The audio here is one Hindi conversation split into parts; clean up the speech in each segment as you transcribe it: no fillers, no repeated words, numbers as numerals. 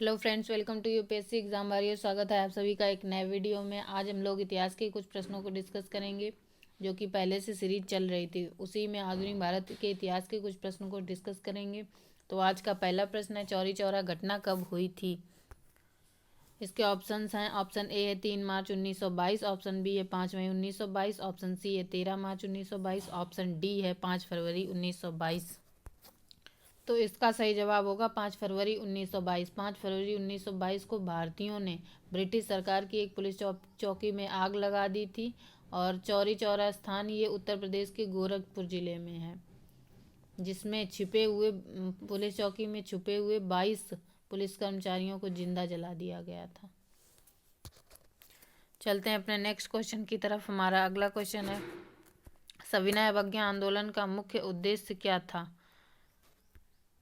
Hello friends, welcome to UPSC exam warrior. स्वागत है आप सभी का एक नए वीडियो में। आज हम लोग इतिहास के कुछ प्रश्नों को डिस्कस करेंगे जो कि पहले से सीरीज चल रही थी, उसी में आधुनिक भारत के इतिहास के कुछ प्रश्नों को डिस्कस करेंगे। तो आज का पहला प्रश्न है, चौरी चौरा घटना कब हुई थी? इसके ऑप्शंस हैं। ऑप्शन ए है 3 मार्च 1922, ऑप्शन बी है 5 मई 1922, ऑप्शन सी है 13 मार्च 1922, ऑप्शन डी है 5 फरवरी 1922। तो इसका सही जवाब होगा 5 फरवरी 1922। 5 फरवरी 1922 को भारतीयों ने ब्रिटिश सरकार की एक पुलिस चौकी में आग लगा दी थी। और चौरी चौरा स्थान ये उत्तर प्रदेश के गोरखपुर जिले में है, जिसमें छिपे हुए पुलिस चौकी में छुपे हुए 22 पुलिस कर्मचारियों को जिंदा जला दिया गया था। चलते हैं अपने नेक्स्ट क्वेश्चन की तरफ। हमारा अगला क्वेश्चन है, सविनय अवज्ञा आंदोलन का मुख्य उद्देश्य क्या था?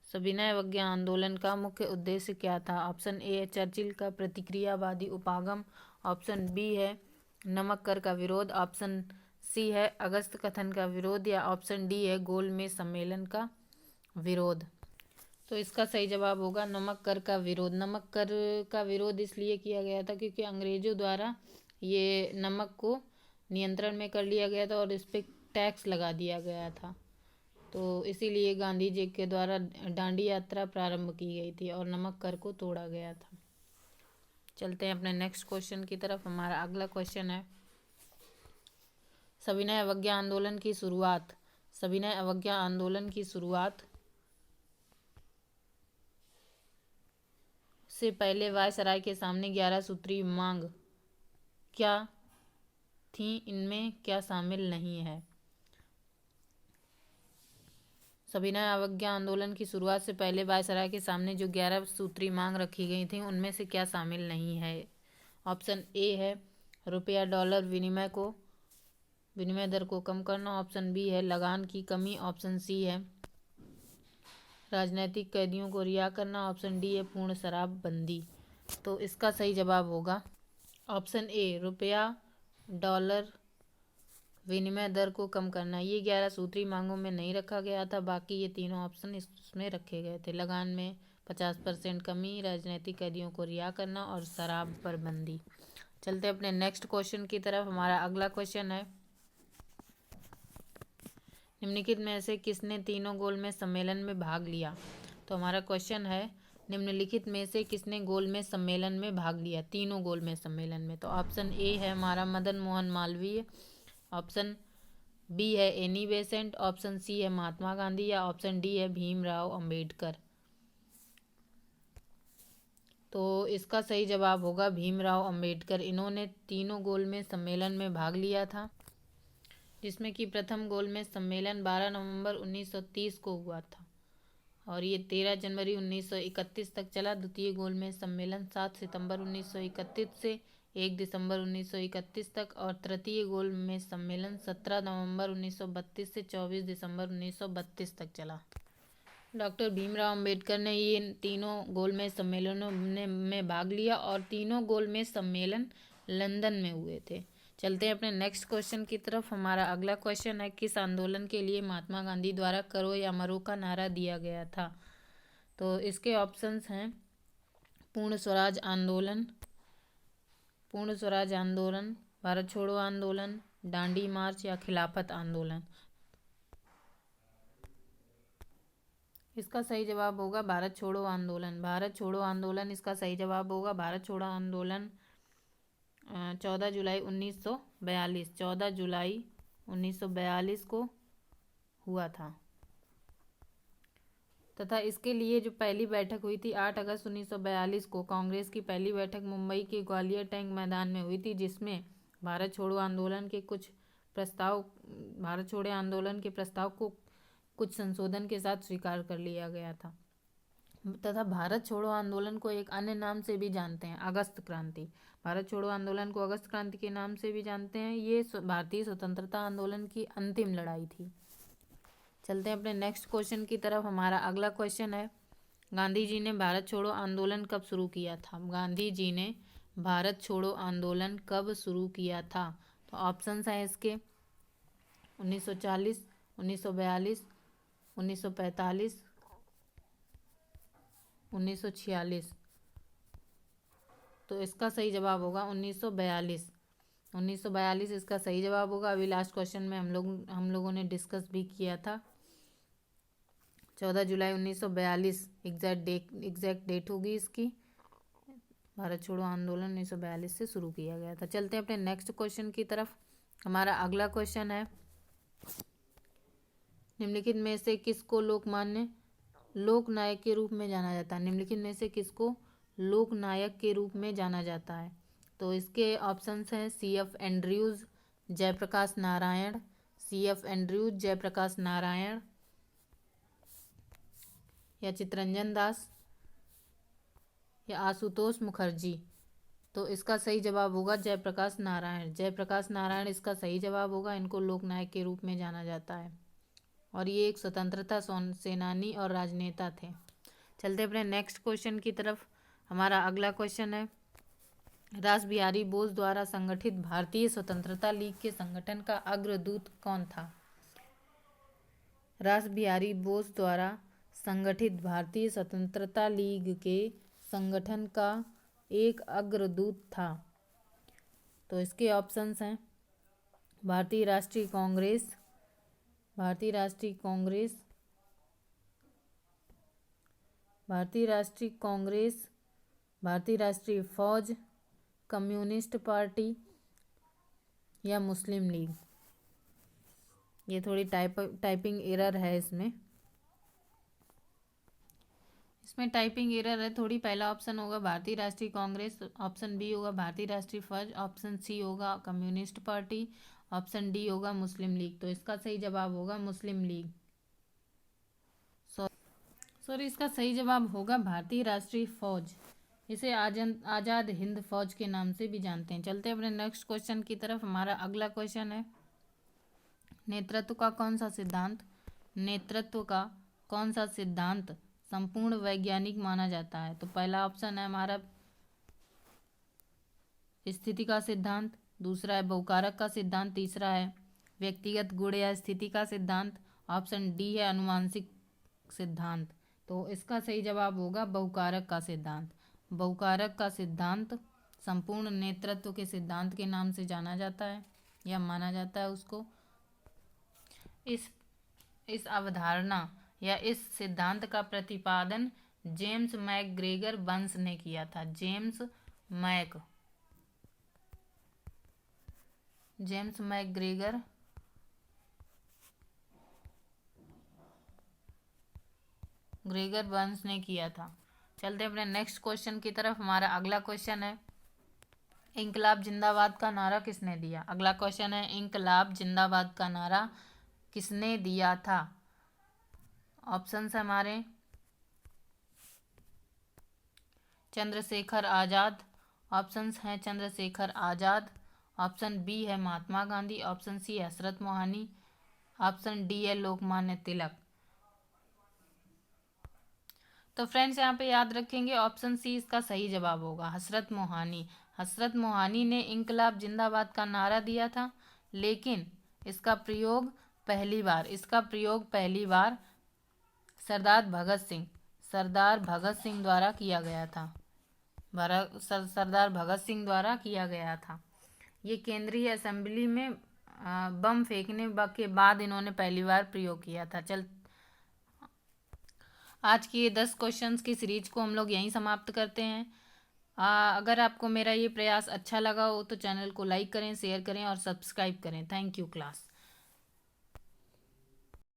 सविनय अवज्ञा आंदोलन का मुख्य उद्देश्य क्या था? ऑप्शन ए है चर्चिल का प्रतिक्रियावादी उपागम, ऑप्शन बी है नमक कर का विरोध, ऑप्शन सी है अगस्त कथन का विरोध, या ऑप्शन डी है गोलमेज सम्मेलन का विरोध। तो इसका सही जवाब होगा नमक कर का विरोध। नमक कर का विरोध इसलिए किया गया था क्योंकि अंग्रेजों द्वारा ये नमक को नियंत्रण में कर लिया गया था और इस पर टैक्स लगा दिया गया था। तो इसीलिए गांधी जी के द्वारा दांडी यात्रा प्रारंभ की गई थी और नमक कर को तोड़ा गया था। चलते हैं अपने नेक्स्ट क्वेश्चन की तरफ। हमारा अगला क्वेश्चन है, सविनय अवज्ञा आंदोलन की शुरुआत। सविनय अवज्ञा आंदोलन की शुरुआत से पहले वायसराय के सामने 11 सूत्री मांग क्या थी? इनमें क्या शामिल नहीं है? सविनय अवज्ञा आंदोलन की शुरुआत से पहले वायसराय के सामने जो 11 सूत्री मांग रखी गई थी उनमें से क्या शामिल नहीं है? ऑप्शन ए है रुपया डॉलर विनिमय दर को कम करना, ऑप्शन बी है लगान की कमी, ऑप्शन सी है राजनीतिक कैदियों को रिहा करना, ऑप्शन डी है पूर्ण शराबबंदी। तो इसका सही जवाब होगा ऑप्शन ए रुपया डॉलर विनिमय दर को कम करना। ये 11 सूत्री मांगों में नहीं रखा गया था, बाकी ये तीनों ऑप्शन इसमें रखे गए थे। लगान में 50% कमी, राजनीतिक कैदियों को रिहा करना और शराब पर बंदी। चलते अपने नेक्स्ट क्वेश्चन की तरफ। हमारा अगला क्वेश्चन है, निम्नलिखित में से किसने तीनों गोलमेज सम्मेलन में भाग लिया? तो हमारा क्वेश्चन है, निम्नलिखित में से किसने गोलमेज सम्मेलन में भाग लिया, तीनों गोलमेज सम्मेलन में? तो ऑप्शन ए है हमारा मदन मोहन मालवीय, ऑप्शन बी है एनी बेसेंट, ऑप्शन सी है महात्मा गांधी, या ऑप्शन डी है भीमराव अंबेडकर। तो इसका सही जवाब होगा भीमराव अंबेडकर। इन्होंने तीनों गोलमेज सम्मेलन में भाग लिया था, जिसमें कि प्रथम गोलमेज सम्मेलन 12 नवंबर 1930 को हुआ था और ये 13 जनवरी 1931 तक चला। द्वितीय गोलमेज सम्मेलन 7 सितंबर 1931 से 1 दिसंबर 1931 तक, और तृतीय गोलमेज सम्मेलन 17 नवंबर 1932 से 24 दिसंबर 1932 तक चला। डॉक्टर भीमराव अंबेडकर ने ये तीनों गोलमेज सम्मेलनों में भाग लिया और तीनों गोलमेज सम्मेलन लंदन में हुए थे। चलते हैं अपने नेक्स्ट क्वेश्चन की तरफ। हमारा अगला क्वेश्चन है, किस आंदोलन के लिए महात्मा गांधी द्वारा करो या मरो का नारा दिया गया था? तो इसके ऑप्शंस हैं पूर्ण स्वराज आंदोलन, भारत छोड़ो आंदोलन, दांडी मार्च या खिलाफत आंदोलन। इसका सही जवाब होगा भारत छोड़ो आंदोलन। भारत छोड़ो आंदोलन इसका सही जवाब होगा। भारत छोड़ो आंदोलन 14 जुलाई 1942 14 जुलाई 1942 को हुआ था, तथा इसके लिए जो पहली बैठक हुई थी 8 अगस्त 1942 को कांग्रेस की पहली बैठक मुंबई के ग्वालियर टैंक मैदान में हुई थी, जिसमें भारत छोड़ो आंदोलन के प्रस्ताव को कुछ संशोधन के साथ स्वीकार कर लिया गया था। तथा भारत छोड़ो आंदोलन को एक अन्य नाम से भी जानते हैं, अगस्त क्रांति। भारत छोड़ो आंदोलन को अगस्त क्रांति के नाम से भी जानते हैं। ये भारतीय स्वतंत्रता आंदोलन की अंतिम लड़ाई थी। चलते हैं अपने नेक्स्ट क्वेश्चन की तरफ। हमारा अगला क्वेश्चन है, गांधी जी ने भारत छोड़ो आंदोलन कब शुरू किया था? गांधी जी ने भारत छोड़ो आंदोलन कब शुरू किया था? तो ऑप्शंस हैं इसके 1940, 1942, 1945, 1946। तो इसका सही जवाब होगा 1942। 1942 इसका सही जवाब होगा। अभी लास्ट क्वेश्चन में हम लोगों ने डिस्कस भी किया था। 14 जुलाई 1942 एग्जैक्ट डेट होगी इसकी। भारत छोड़ो आंदोलन 1942 से शुरू किया गया था। चलते हैं अपने नेक्स्ट क्वेश्चन की तरफ। हमारा अगला क्वेश्चन है, निम्नलिखित में से किसको लोकमान्य लोकनायक के रूप में जाना जाता है? निम्नलिखित में से किसको लोकनायक के रूप में जाना जाता है? तो इसके ऑप्शंस हैं CF Andrews, Jayaprakash Narayan, CF Andrews, Jayaprakash Narayan या चित्तरंजन दास या आशुतोष मुखर्जी। तो इसका सही जवाब होगा जयप्रकाश नारायण। जयप्रकाश नारायण इसका सही जवाब होगा। इनको लोकनायक के रूप में जाना जाता है और ये एक स्वतंत्रता सेनानी और राजनेता थे। चलते अपने नेक्स्ट क्वेश्चन की तरफ। हमारा अगला क्वेश्चन है, रास बिहारी बोस द्वारा संगठित भारतीय स्वतंत्रता लीग के संगठन का अग्रदूत कौन था? रास बिहारी बोस द्वारा संगठित भारतीय स्वतंत्रता लीग के संगठन का एक अग्रदूत था। तो इसके ऑप्शंस हैं भारतीय राष्ट्रीय कांग्रेस, भारतीय राष्ट्रीय कांग्रेस, भारतीय राष्ट्रीय कांग्रेस, भारतीय राष्ट्रीय फौज, कम्युनिस्ट पार्टी या मुस्लिम लीग। ये थोड़ी टाइपिंग एरर है इसमें टाइपिंग एरर है थोड़ी। पहला ऑप्शन होगा भारतीय राष्ट्रीय कांग्रेस, ऑप्शन बी होगा भारतीय राष्ट्रीय फौज, ऑप्शन सी होगा कम्युनिस्ट पार्टी, ऑप्शन डी होगा मुस्लिम लीग। तो इसका सही जवाब होगा मुस्लिम लीग। सॉरी, इसका सही जवाब होगा भारतीय राष्ट्रीय फौज। इसे आजाद हिंद फौज के नाम से भी जानते हैं। चलते हैं अपने नेक्स्ट क्वेश्चन की तरफ। हमारा अगला क्वेश्चन है, नेतृत्व का कौन सा सिद्धांत संपूर्ण वैज्ञानिक माना जाता है? तो पहला ऑप्शन है हमारा स्थिति का सिद्धांत, दूसरा है बहुकारक का सिद्धांत, तीसरा है व्यक्तिगत गुण या स्थिति का सिद्धांत, ऑप्शन डी है अनुवांशिक सिद्धांत। तो इसका सही जवाब होगा बहुकारक का सिद्धांत। बहुकारक का सिद्धांत संपूर्ण नेतृत्व के सिद्धांत के नाम से जाना जाता है या माना जाता है उसको। इस अवधारणा या इस सिद्धांत का प्रतिपादन जेम्स मैकग्रेगर बंस ने किया था। जेम्स मैकग्रेगर बंस ने किया था। चलते अपने नेक्स्ट क्वेश्चन की तरफ। हमारा अगला क्वेश्चन है, इंकलाब जिंदाबाद का नारा किसने दिया? अगला क्वेश्चन है, इंकलाब जिंदाबाद का नारा किसने दिया था? ऑप्शंस हमारे चंद्रशेखर आजाद, ऑप्शंस हैं चंद्रशेखर आजाद, ऑप्शन बी है महात्मा गांधी, ऑप्शन सी हसरत मोहानी, ऑप्शन डी है लोकमान्य तिलक। तो फ्रेंड्स यहाँ पे याद रखेंगे ऑप्शन सी इसका सही जवाब होगा, हसरत मोहानी। हसरत मोहानी ने इंकलाब जिंदाबाद का नारा दिया था, लेकिन इसका प्रयोग पहली बार सरदार भगत सिंह द्वारा किया गया था। सरदार भगत सिंह द्वारा किया गया था। ये केंद्रीय असेंबली में बम फेंकने के बाद इन्होंने पहली बार प्रयोग किया था। आज की ये 10 क्वेश्चंस की सीरीज को हम लोग यहीं समाप्त करते हैं। अगर आपको मेरा ये प्रयास अच्छा लगा हो तो चैनल को लाइक करें, शेयर करें और सब्सक्राइब करें। Thank you class.